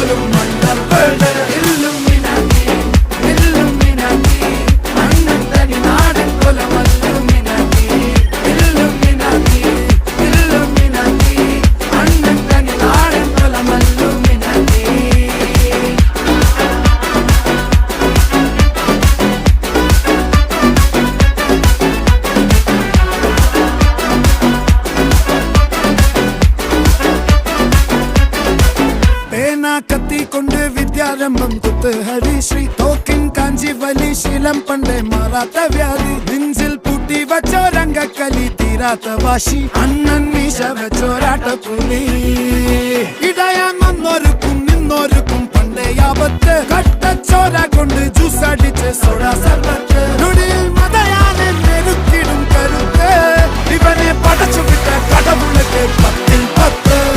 പോലും മണ്ടപ്പേട് Illuminati Illuminati അണ്ണൻ തനി നാടൻ കൊലമല്ലുമിനാറ്റി ഇല്ലുമിനാറ്റി ഇല്ലുമിനാറ്റി അണ്ണൻ തനി നാടൻ കൊലമല്ലുമിനാറ്റി. കത്തി കൊണ്ട് വിദ്യാരംഭം കുത്ത് ഹരിശ്രീ തോക്കിൻ കാഞ്ചി വലി ശീലം പണ്ടേ മാറാത്ത വ്യാധി നെഞ്ചിൽ പൂട്ടി വച്ചോരംഗക്കലി തീരാത്ത വാശി അണ്ണൻ മീശ വെച്ചോരാട്ട പുലി ഇടയാൻ വന്നോർക്കും നിന്നോർക്കും പണ്ടേ ആപത്ത് കട്ടച്ചോര കൊണ്ട് ജ്യൂസ് അടിച്ച് സോഡ